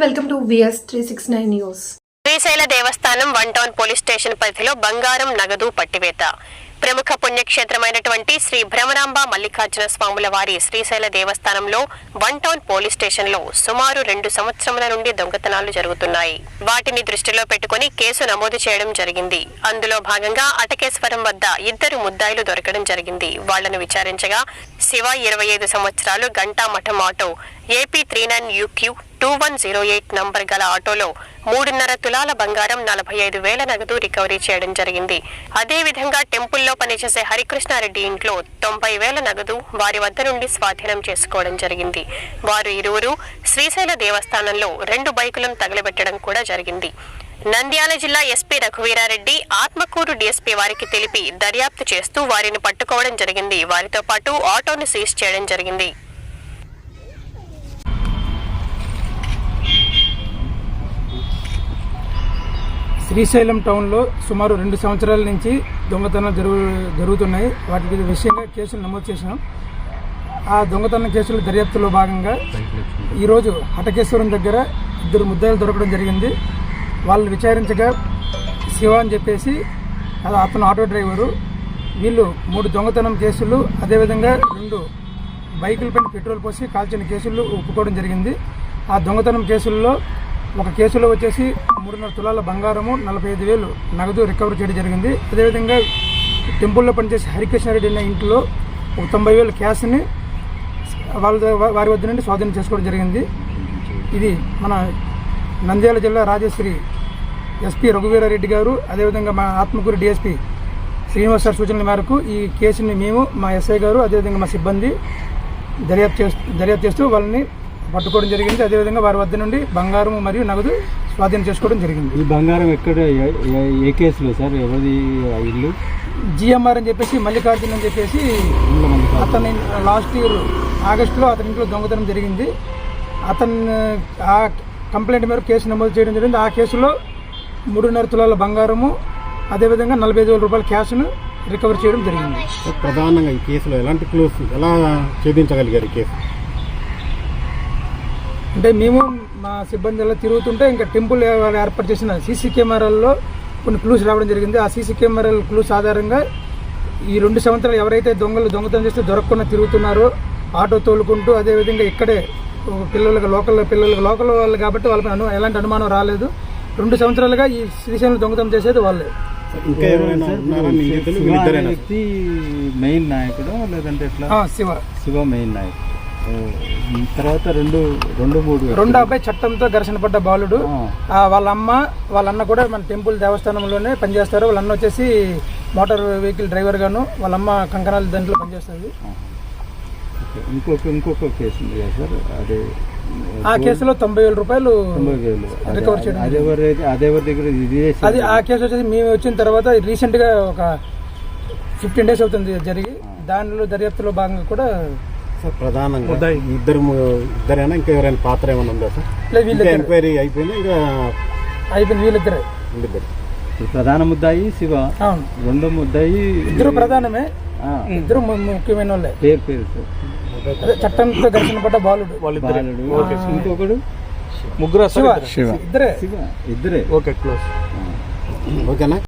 Welcome to VS369 news. Srisaila Devasthanam 1 town police station పరిధిలో బంగారం నగదు పట్టివేత. ప్రముఖ పుణ్యక్షేత్రమైనటువంటి శ్రీ భ్రమరాంబ మల్లికార్జున స్వాముల వారి శ్రీశైల దేవస్థానంలో 1 టౌన్ పోలీస్ స్టేషన్ లో సుమారు 2 సంవత్సరముల నుండి దొంగతనాలు జరుగుతున్నాయి. వాటిని దృష్టిలో పెట్టుకుని కేసు నమోదు చేయడం జరిగింది. అందులో భాగంగా అటకేశ్వరం వద్ద 2 ముద్దాయిలు దొరకడం జరిగింది. వాళ్లను విచారించగా శివ 25 సంవత్సరాలు గంటా మఠం ఆటో AP 39UQ 2108 నంబర్ గల ఆటోలో 3.5 తులాల బంగారం 45,000 నగదు రికవరీ చేయడం జరిగింది. అదే విధంగా టెంపుల్లో పనిచేసే హరికృష్ణారెడ్డి ఇంట్లో 90,000 నగదు వారి వద్ద నుండి స్వాధీనం చేసుకోవడం జరిగింది. వారు ఇరువురు శ్రీశైల దేవస్థానంలో 2 బైకులను తగలబెట్టడం కూడా జరిగింది. నంద్యాల జిల్లా SP రఘువీరారెడ్డి ఆత్మకూరు DSP వారికి తెలిపి దర్యాప్తు చేస్తూ వారిని పట్టుకోవడం జరిగింది. వారితో పాటు ఆటోను సీజ్ చేయడం జరిగింది. శ్రీశైలం టౌన్లో సుమారు 2 సంవత్సరాల నుంచి దొంగతనాలు జరుగుతున్నాయి. వాటి విషయంగా కేసులు నమోదు చేసినాం. ఆ దొంగతనం కేసుల దర్యాప్తులో భాగంగా ఈరోజు హటకేశ్వరం దగ్గర 2 ముద్దాయిలు దొరకడం జరిగింది. వాళ్ళని విచారించగా శివ అని చెప్పేసి అతను ఆటో డ్రైవరు. వీళ్ళు 3 దొంగతనం కేసులు, అదేవిధంగా 2 బైకులపైన పెట్రోల్ పోసి కాల్చిన కేసులు ఒప్పుకోవడం జరిగింది. ఆ దొంగతనం కేసుల్లో ఒక కేసులో వచ్చేసి 3.5 తులాల బంగారము 45,000 నగదు రికవరీ చేయడం జరిగింది. అదేవిధంగా టెంపుల్లో పనిచేసే హరికృష్ణారెడ్డి అన్న ఇంట్లో 90,000 క్యాష్ని వారి వద్ద నుండి స్వాధీనం చేసుకోవడం జరిగింది. ఇది మన నంద్యాల జిల్లా రాజశ్రీ SP రఘువీరారెడ్డి గారు, అదేవిధంగా మా ఆత్మకూరు DSP శ్రీనివాస్ సార్ సూచనల మేరకు ఈ కేసుని మేము, మా SI గారు, అదేవిధంగా మా సిబ్బంది దర్యాప్తు చేస్తూ వాళ్ళని పట్టుకోవడం జరిగింది. అదేవిధంగా వారి వద్ద నుండి బంగారం మరియు నగదు స్వాధీనం చేసుకోవడం జరిగింది. ఈ బంగారం ఎక్కడ, ఏ కేసులో సార్? ఎవరి ఇల్లు? GMR అని చెప్పేసి మల్లికార్జున్ అని చెప్పేసి అతని లాస్ట్ ఇయర్ ఆగస్టులో అతని ఇంట్లో దొంగతనం జరిగింది. ఆ కంప్లైంట్ మేరకు కేసు నమోదు చేయడం జరిగింది. ఆ కేసులో 3.5 తులాల బంగారము, అదేవిధంగా 45,000 రూపాయల క్యాష్ను రికవర్ చేయడం జరిగింది. ప్రధానంగా ఈ కేసులో ఎలాంటి క్లూస్ ఎలా ఛేదించగలిగారు? ఈ కేసు అంటే మేము మా సిబ్బంది ఎలా తిరుగుతుంటే ఇంకా టెంపుల్ ఏర్పాటు చేసిన CC కెమెరాల్లో కొన్ని క్లూస్ రావడం జరిగింది. ఆ CC కెమెరాల క్లూస్ ఆధారంగా ఈ 2 సంవత్సరాలు ఎవరైతే దొంగతనం చేస్తే దొరకకుండా తిరుగుతున్నారో ఆటో తోలుకుంటూ, అదేవిధంగా ఇక్కడే లోకల్ వాళ్ళు కాబట్టి వాళ్ళపై ఎలాంటి అనుమానం రాలేదు. 2 సంవత్సరాలుగా ఈ శ్రీశైలం దొంగతనం చేసేది వాళ్ళే. మెయిన్ నాయకుడు లేదంటే శివ మెయిన్ నాయకుడు. తర్వాత 2 అబ్బాయి చట్టంతో ఘర్షణ పడ్డ బాలుడు. వాళ్ళ అన్న కూడా మన టెంపుల్ దేవస్థానంలోనే పనిచేస్తారు. వాళ్ళ అన్న వచ్చేసి మోటార్ వెహికల్ డ్రైవర్ గాను, వాళ్ళ అమ్మ కంకణాల దాంట్లో పనిచేస్తుంది. ఇంకొక కేసు ఉంది కదా సార్, అదే ఆ కేసులో 90,000 రూపాయలు రికవర్ చేయడం. అదేవరి దగ్గర అది ఆ కేసు వచ్చేసి మేము వచ్చిన తర్వాత రీసెంట్ గా ఒక 15 days అవుతుంది జరిగి. దానిలో దర్యాప్తులో భాగంగా కూడా ప్రధానంగా ఇద్దరైనా ఇంకా ఎవరైనా పాత్ర ఏమైనా ఉందా సార్? ఎంక్వైరీ అయిపోయింది, ఇంకా అయిపోయింది. వీళ్ళిద్దరే ప్రధాన ముద్దాయి శివ, 2 ముద్దాయి 2 ప్రధానమే, 2 ముఖ్యమైన వాళ్ళే. పేరు అదే చట్టంతో ఘర్షణ పడ్డ బాలుడు. ఇంకొకడు ముగ్గురు ఇద్దరే. Okay, close. ఓకేనా?